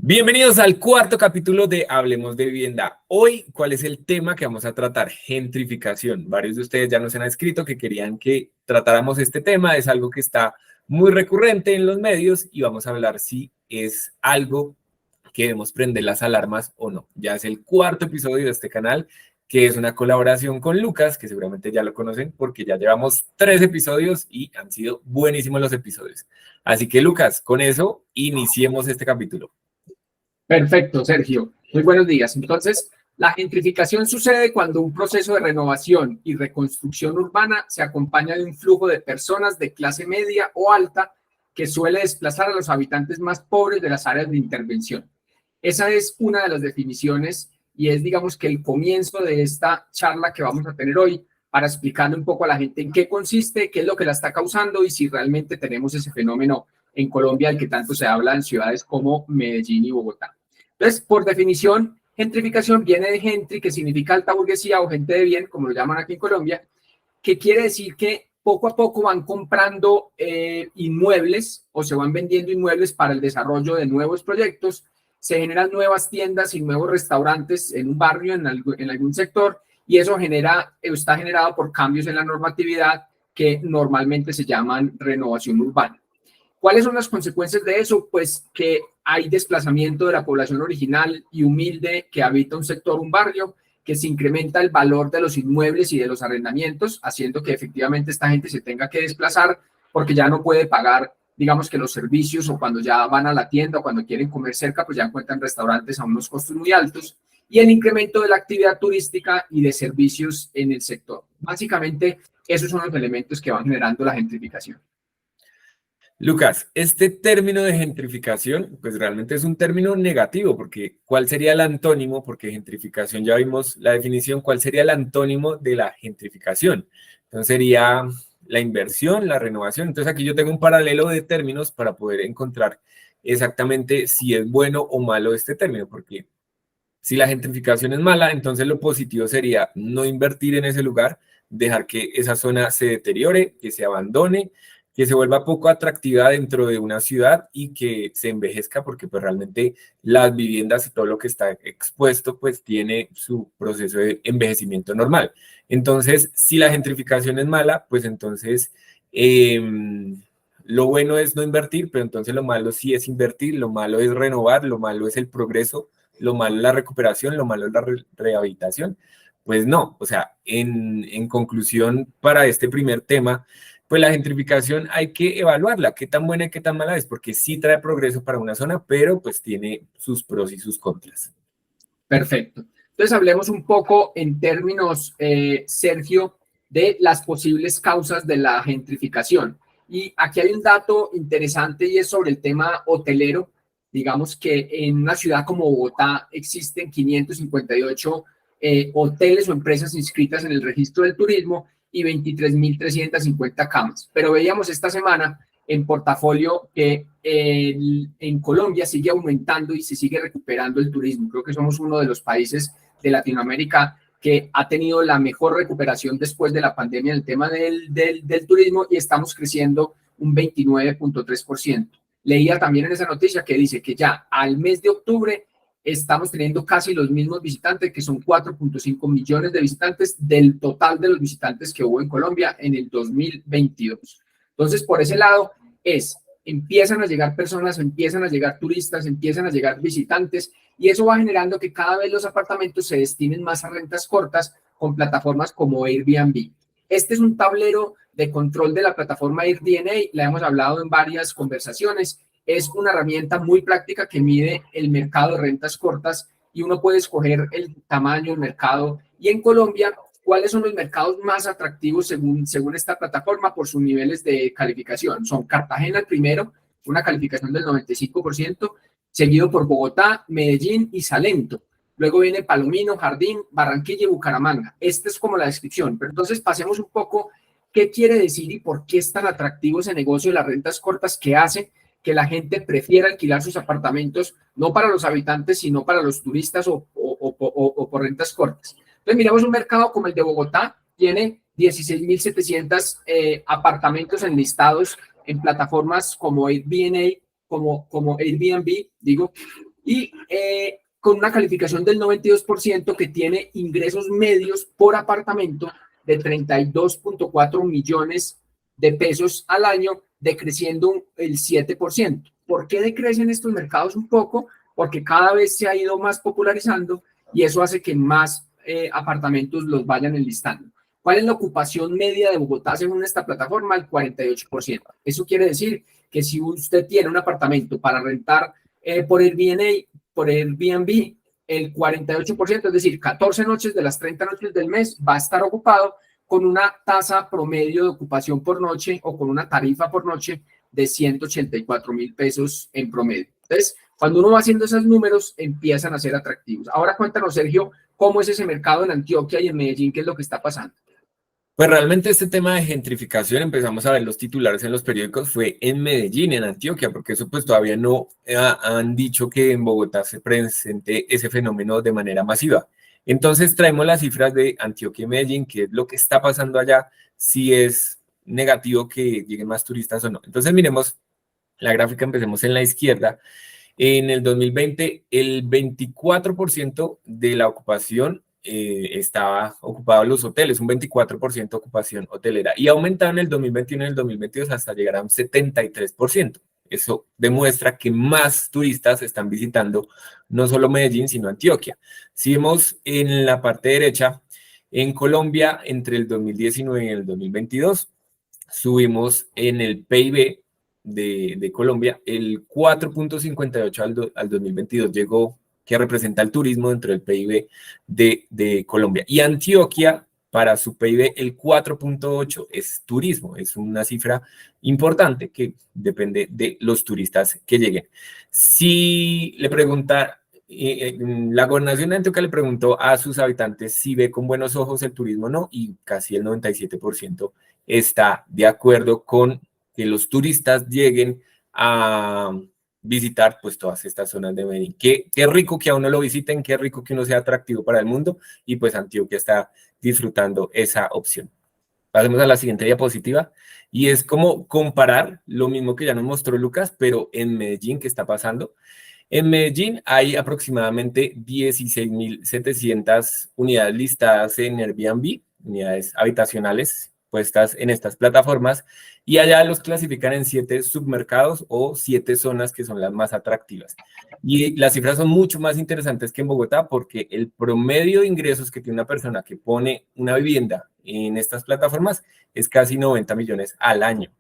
Bienvenidos al cuarto capítulo de Hablemos de Vivienda. Hoy, ¿cuál es el tema que vamos a tratar? Gentrificación. Varios de ustedes ya nos han escrito que querían que tratáramos este tema. Es algo que está muy recurrente en los medios y vamos a hablar si es algo que debemos prender las alarmas o no. Ya es el cuarto episodio de este canal, que es una colaboración con Lucas, que seguramente ya lo conocen porque ya llevamos 3 episodios y han sido buenísimos los episodios. Así que, Lucas, con eso iniciemos este capítulo. Perfecto, Sergio. Muy buenos días. Entonces, la gentrificación sucede cuando un proceso de renovación y reconstrucción urbana se acompaña de un flujo de personas de clase media o alta que suele desplazar a los habitantes más pobres de las áreas de intervención. Esa es una de las definiciones y es, digamos, que el comienzo de esta charla que vamos a tener hoy para explicarle un poco a la gente en qué consiste, qué es lo que la está causando y si realmente tenemos ese fenómeno en Colombia, del que tanto se habla en ciudades como Medellín y Bogotá. Entonces, por definición, gentrificación viene de gentry, que significa alta burguesía o gente de bien, como lo llaman aquí en Colombia, que quiere decir que poco a poco van comprando inmuebles o se van vendiendo inmuebles para el desarrollo de nuevos proyectos, se generan nuevas tiendas y nuevos restaurantes en un barrio, en algún sector, y eso está generado por cambios en la normatividad que normalmente se llaman renovación urbana. ¿Cuáles son las consecuencias de eso? Pues que hay desplazamiento de la población original y humilde que habita un sector, un barrio, que se incrementa el valor de los inmuebles y de los arrendamientos, haciendo que efectivamente esta gente se tenga que desplazar porque ya no puede pagar, digamos, que los servicios, o cuando ya van a la tienda o cuando quieren comer cerca, pues ya encuentran restaurantes a unos costos muy altos, y el incremento de la actividad turística y de servicios en el sector. Básicamente, esos son los elementos que van generando la gentrificación. Lucas, este término de gentrificación, pues realmente es un término negativo, porque ¿cuál sería el antónimo? Porque gentrificación, ya vimos la definición, ¿cuál sería el antónimo de la gentrificación? Entonces sería la inversión, la renovación. Entonces aquí yo tengo un paralelo de términos para poder encontrar exactamente si es bueno o malo este término, porque si la gentrificación es mala, entonces lo positivo sería no invertir en ese lugar, dejar que esa zona se deteriore, que se abandone, que se vuelva poco atractiva dentro de una ciudad y que se envejezca, porque pues realmente las viviendas y todo lo que está expuesto pues tiene su proceso de envejecimiento normal. Entonces, si la gentrificación es mala, pues entonces lo bueno es no invertir, pero entonces lo malo sí es invertir, lo malo es renovar, lo malo es el progreso, lo malo es la recuperación, lo malo es la rehabilitación. Pues no, o sea, en conclusión, para este primer tema, pues la gentrificación hay que evaluarla, qué tan buena y qué tan mala es, porque sí trae progreso para una zona, pero pues tiene sus pros y sus contras. Perfecto. Entonces hablemos un poco en términos, Sergio, de las posibles causas de la gentrificación. Y aquí hay un dato interesante y es sobre el tema hotelero. Digamos que en una ciudad como Bogotá existen 558 hoteles o empresas inscritas en el registro del turismo y 23.350 camas. Pero veíamos esta semana en portafolio que en Colombia sigue aumentando y se sigue recuperando el turismo. Creo que somos uno de los países de Latinoamérica que ha tenido la mejor recuperación después de la pandemia en el tema del turismo, y estamos creciendo un 29.3%. Leía también en esa noticia que dice que ya al mes de octubre estamos teniendo casi los mismos visitantes, que son 4.5 millones de visitantes del total de los visitantes que hubo en Colombia en el 2022. Entonces, por ese lado, empiezan a llegar personas, empiezan a llegar turistas, empiezan a llegar visitantes, y eso va generando que cada vez los apartamentos se destinen más a rentas cortas con plataformas como Airbnb. Este es un tablero de control de la plataforma Airbnb, la hemos hablado en varias conversaciones. Es una herramienta muy práctica que mide el mercado de rentas cortas y uno puede escoger el tamaño del mercado. Y en Colombia, ¿cuáles son los mercados más atractivos según esta plataforma por sus niveles de calificación? Son Cartagena el primero, una calificación del 95%, seguido por Bogotá, Medellín y Salento. Luego viene Palomino, Jardín, Barranquilla y Bucaramanga. Esta es como la descripción. Pero entonces pasemos un poco qué quiere decir y por qué es tan atractivo ese negocio de las rentas cortas, que hace que la gente prefiera alquilar sus apartamentos, no para los habitantes, sino para los turistas o por rentas cortas. Entonces, miramos un mercado como el de Bogotá, tiene 16.700 apartamentos enlistados en plataformas como Airbnb, digo, y con una calificación del 92% que tiene ingresos medios por apartamento de 32.4 millones de pesos al año, decreciendo el 7%. ¿Por qué decrecen estos mercados un poco? Porque cada vez se ha ido más popularizando y eso hace que más apartamentos los vayan enlistando. ¿Cuál es la ocupación media de Bogotá según esta plataforma? El 48%. Eso quiere decir que si usted tiene un apartamento para rentar por Airbnb, el 48%, es decir, 14 noches de las 30 noches del mes va a estar ocupado con una tasa promedio de ocupación por noche o con una tarifa por noche de 184.000 pesos en promedio. Entonces, cuando uno va haciendo esos números, empiezan a ser atractivos. Ahora cuéntanos, Sergio, cómo es ese mercado en Antioquia y en Medellín, qué es lo que está pasando. Pues realmente este tema de gentrificación, empezamos a ver los titulares en los periódicos, fue en Medellín, en Antioquia, porque eso pues todavía no han dicho que en Bogotá se presente ese fenómeno de manera masiva. Entonces traemos las cifras de Antioquia y Medellín, qué es lo que está pasando allá, si es negativo que lleguen más turistas o no. Entonces miremos la gráfica, empecemos en la izquierda. En el 2020, el 24% de la ocupación estaba ocupado en los hoteles, un 24% ocupación hotelera, y aumentaba en el 2021 y en el 2022 hasta llegar a un 73%. Eso demuestra que más turistas están visitando no solo Medellín, sino Antioquia. Si vemos en la parte derecha, en Colombia, entre el 2019 y el 2022, subimos en el PIB de Colombia el 4.58 al 2022 llegó, que representa el turismo dentro del PIB de Colombia. Y Antioquia, para su PIB, el 4.8 es turismo, es una cifra importante que depende de los turistas que lleguen. Si le pregunta, la gobernación de Antioquia le preguntó a sus habitantes si ve con buenos ojos el turismo o no, y casi el 97% está de acuerdo con que los turistas lleguen a visitar pues todas estas zonas de Medellín. Qué rico que a uno lo visiten, qué rico que uno sea atractivo para el mundo, y pues Antioquia está disfrutando esa opción. Pasemos a la siguiente diapositiva, y es como comparar lo mismo que ya nos mostró Lucas, pero en Medellín, ¿qué está pasando? En Medellín hay aproximadamente 16.700 unidades listadas en Airbnb, unidades habitacionales puestas en estas plataformas, y allá los clasifican en 7 submercados o 7 zonas que son las más atractivas. Y las cifras son mucho más interesantes que en Bogotá, porque el promedio de ingresos que tiene una persona que pone una vivienda en estas plataformas es casi 90 millones al año.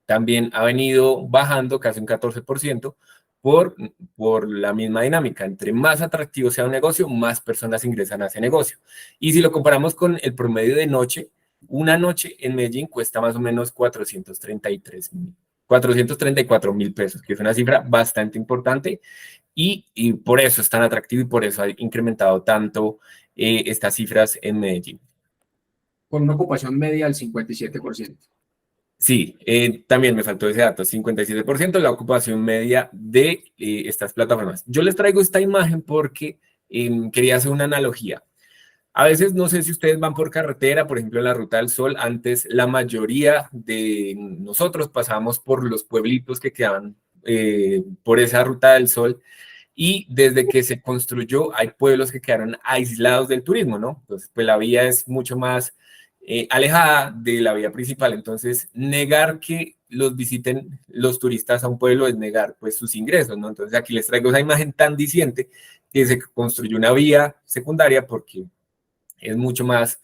También ha venido bajando casi un 14% por la misma dinámica. Entre más atractivo sea un negocio, más personas ingresan a ese negocio. Y si lo comparamos con el promedio de noche, una noche en Medellín cuesta más o menos 434.000 pesos, que es una cifra bastante importante, y por eso es tan atractivo y por eso ha incrementado tanto estas cifras en Medellín. Con una ocupación media del 57%. Sí, también me faltó ese dato, 57% la ocupación media de estas plataformas. Yo les traigo esta imagen porque quería hacer una analogía. A veces, no sé si ustedes van por carretera, por ejemplo, en la Ruta del Sol, antes la mayoría de nosotros pasábamos por los pueblitos que quedaban por esa Ruta del Sol, y desde que se construyó hay pueblos que quedaron aislados del turismo, ¿no? Entonces, pues la vía es mucho más alejada de la vía principal. Entonces, negar que los visiten los turistas a un pueblo es negar pues sus ingresos, ¿no? Entonces, aquí les traigo esa imagen tan diciente que se construyó una vía secundaria porque es mucho más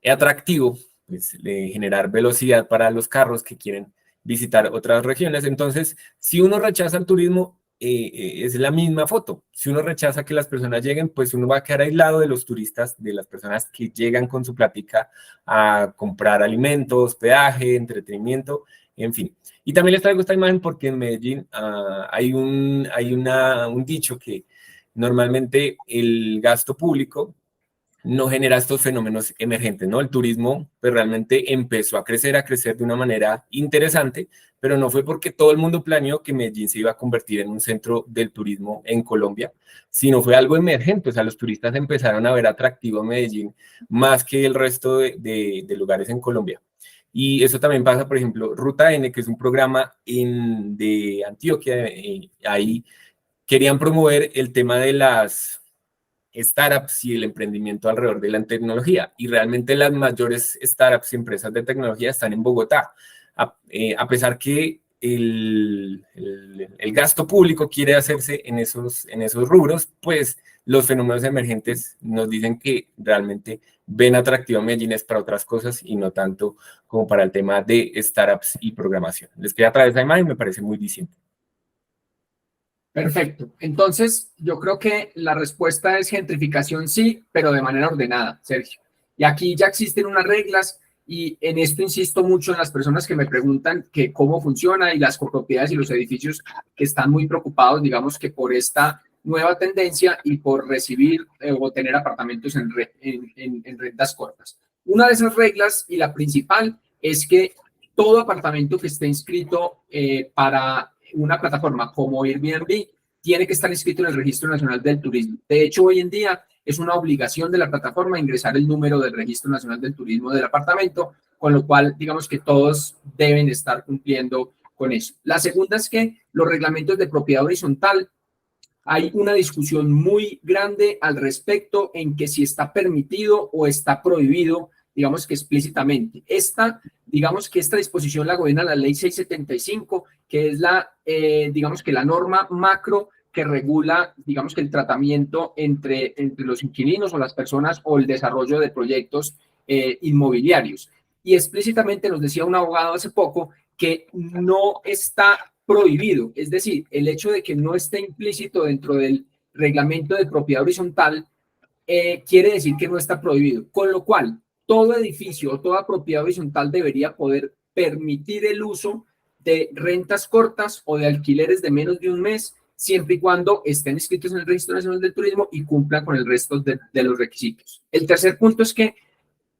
atractivo pues, generar velocidad para los carros que quieren visitar otras regiones. Entonces, si uno rechaza el turismo, es la misma foto. Si uno rechaza que las personas lleguen, pues uno va a quedar aislado de los turistas, de las personas que llegan con su plática a comprar alimentos, hospedaje, entretenimiento, en fin. Y también les traigo esta imagen porque en Medellín hay un dicho que normalmente el gasto público no genera estos fenómenos emergentes, ¿no? El turismo pues realmente empezó a crecer de una manera interesante, pero no fue porque todo el mundo planeó que Medellín se iba a convertir en un centro del turismo en Colombia, sino fue algo emergente. O sea, los turistas empezaron a ver atractivo Medellín más que el resto de lugares en Colombia. Y eso también pasa, por ejemplo, Ruta N, que es un programa de Antioquia, ahí querían promover el tema de las startups y el emprendimiento alrededor de la tecnología. Y realmente las mayores startups y empresas de tecnología están en Bogotá. A pesar que el gasto público quiere hacerse en esos rubros, pues los fenómenos emergentes nos dicen que realmente ven atractivo a Medellín es para otras cosas y no tanto como para el tema de startups y programación. Les queda a través de esa imagen, me parece muy distinto. Perfecto. Entonces, yo creo que la respuesta es gentrificación sí, pero de manera ordenada, Sergio. Y aquí ya existen unas reglas y en esto insisto mucho en las personas que me preguntan que cómo funciona y las copropiedades y los edificios que están muy preocupados, digamos que por esta nueva tendencia y por recibir o tener apartamentos en rentas cortas. Una de esas reglas y la principal es que todo apartamento que esté inscrito para una plataforma como Airbnb tiene que estar inscrito en el Registro Nacional del Turismo. De hecho, hoy en día es una obligación de la plataforma ingresar el número del Registro Nacional del Turismo del apartamento, con lo cual, digamos que todos deben estar cumpliendo con eso. La segunda es que los reglamentos de propiedad horizontal, hay una discusión muy grande al respecto en que si está permitido o está prohibido, digamos que explícitamente. Digamos que esta disposición la gobierna la ley 675, que es digamos que la norma macro que regula, digamos que el tratamiento entre los inquilinos o las personas o el desarrollo de proyectos inmobiliarios. Y explícitamente nos decía un abogado hace poco que no está prohibido, es decir, el hecho de que no esté implícito dentro del reglamento de propiedad horizontal quiere decir que no está prohibido, con lo cual todo edificio o toda propiedad horizontal debería poder permitir el uso de rentas cortas o de alquileres de menos de un mes, siempre y cuando estén inscritos en el Registro Nacional del Turismo y cumplan con el resto de los requisitos. El tercer punto es que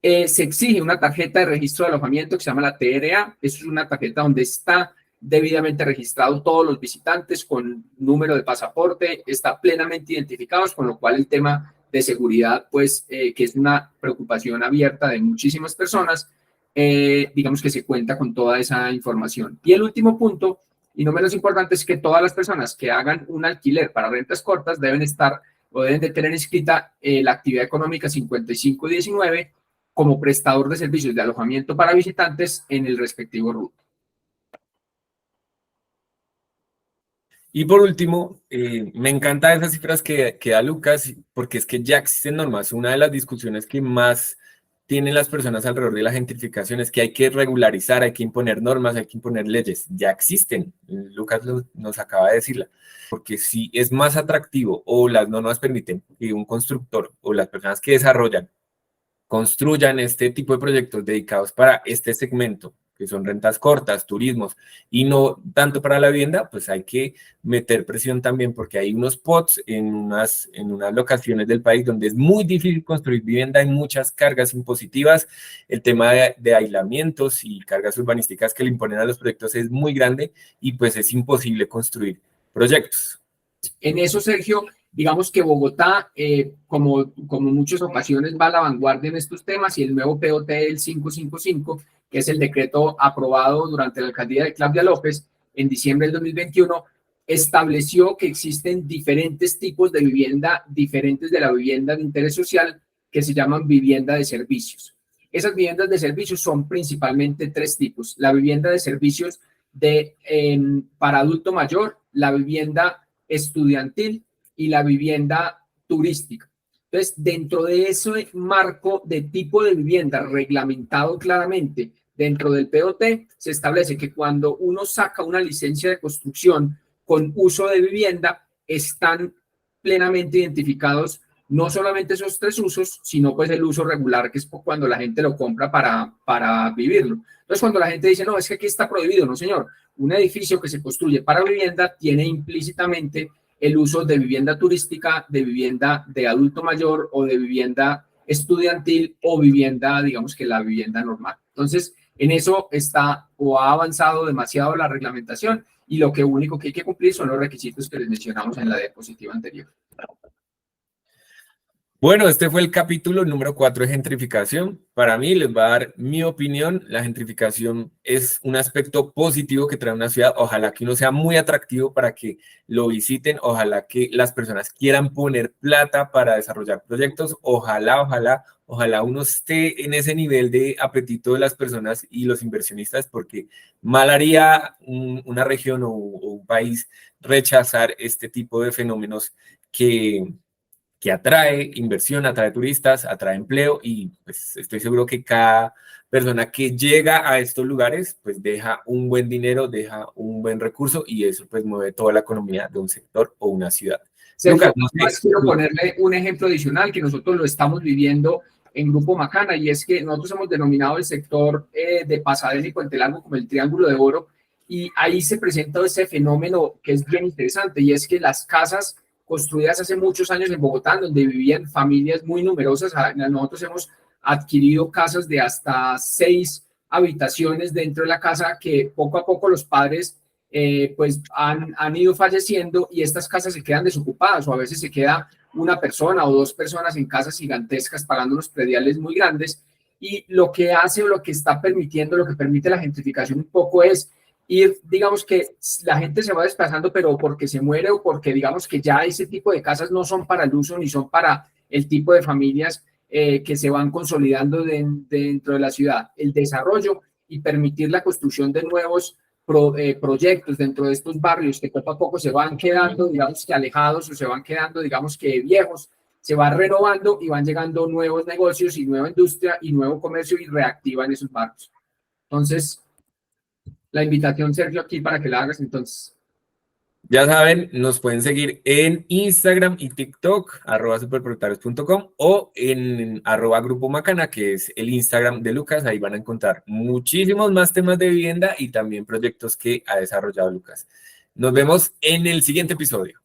se exige una tarjeta de registro de alojamiento que se llama la TRA. Eso es una tarjeta donde está debidamente registrado todos los visitantes con número de pasaporte, está plenamente identificados, con lo cual el tema de seguridad, pues, que es una preocupación abierta de muchísimas personas, digamos que se cuenta con toda esa información. Y el último punto, y no menos importante, es que todas las personas que hagan un alquiler para rentas cortas deben estar o deben de tener inscrita la actividad económica 5519 como prestador de servicios de alojamiento para visitantes en el respectivo RUT. Y por último, me encantan esas cifras que da Lucas, porque es que ya existen normas. Una de las discusiones que más tienen las personas alrededor de la gentrificación es que hay que regularizar, hay que imponer normas, hay que imponer leyes. Ya existen, Lucas nos acaba de decirla, porque si es más atractivo o las normas permiten que un constructor o las personas que desarrollan construyan este tipo de proyectos dedicados para este segmento, que son rentas cortas, turismos, y no tanto para la vivienda, pues hay que meter presión también porque hay unos pots en unas locaciones del país donde es muy difícil construir vivienda, hay muchas cargas impositivas, el tema de aislamientos y cargas urbanísticas que le imponen a los proyectos es muy grande y pues es imposible construir proyectos. En eso, Sergio, digamos que Bogotá, como muchas ocasiones, va a la vanguardia en estos temas y el nuevo POT del 555, que es el decreto aprobado durante la alcaldía de Claudia López en diciembre del 2021, estableció que existen diferentes tipos de vivienda, diferentes de la vivienda de interés social, que se llaman vivienda de servicios. Esas viviendas de servicios son principalmente tres tipos: la vivienda de servicios para adulto mayor, la vivienda estudiantil y la vivienda turística. Entonces, dentro de ese marco de tipo de vivienda reglamentado claramente dentro del POT, se establece que cuando uno saca una licencia de construcción con uso de vivienda, están plenamente identificados no solamente esos tres usos, sino pues el uso regular, que es cuando la gente lo compra para vivirlo. Entonces, cuando la gente dice, no, es que aquí está prohibido, no señor, un edificio que se construye para vivienda tiene implícitamente el uso de vivienda turística, de vivienda de adulto mayor o de vivienda estudiantil o vivienda, digamos que la vivienda normal. Entonces, en eso está o ha avanzado demasiado la reglamentación y lo único que hay que cumplir son los requisitos que les mencionamos en la diapositiva anterior. Bueno, este fue el capítulo número 4 de gentrificación. Para mí, les voy a dar mi opinión. La gentrificación es un aspecto positivo que trae una ciudad. Ojalá que uno sea muy atractivo para que lo visiten. Ojalá que las personas quieran poner plata para desarrollar proyectos. Ojalá uno esté en ese nivel de apetito de las personas y los inversionistas, porque mal haría una región o un país rechazar este tipo de fenómenos que atrae inversión, atrae turistas, atrae empleo y pues estoy seguro que cada persona que llega a estos lugares pues deja un buen dinero, deja un buen recurso y eso pues mueve toda la economía de un sector o una ciudad. Sergio, Lucas, no sé. más quiero ponerle un ejemplo adicional que nosotros lo estamos viviendo en Grupo Macana, y es que nosotros hemos denominado el sector de Pasadena y Puente Largo como el Triángulo de Oro, y ahí se presenta ese fenómeno que es bien interesante, y es que las casas construidas hace muchos años en Bogotá, donde vivían familias muy numerosas, nosotros hemos adquirido casas de hasta 6 habitaciones dentro de la casa, que poco a poco los padres pues han ido falleciendo, y estas casas se quedan desocupadas, o a veces se queda una persona o dos personas en casas gigantescas pagando unos prediales muy grandes. Y lo que hace o lo que está permitiendo, lo que permite la gentrificación un poco es ir, digamos que la gente se va desplazando, pero porque se muere o porque digamos que ya ese tipo de casas no son para el uso ni son para el tipo de familias que se van consolidando dentro de la ciudad. El desarrollo y permitir la construcción de nuevos proyectos dentro de estos barrios que poco a poco se van quedando, digamos que alejados, o se van quedando, digamos que viejos, se va renovando y van llegando nuevos negocios y nueva industria y nuevo comercio, y reactivan esos barrios. Entonces, la invitación, Sergio, aquí para que la hagas entonces. Ya saben, nos pueden seguir en Instagram y TikTok, @superpropietarios.com o en @Grupo Macana, que es el Instagram de Lucas. Ahí van a encontrar muchísimos más temas de vivienda y también proyectos que ha desarrollado Lucas. Nos vemos en el siguiente episodio.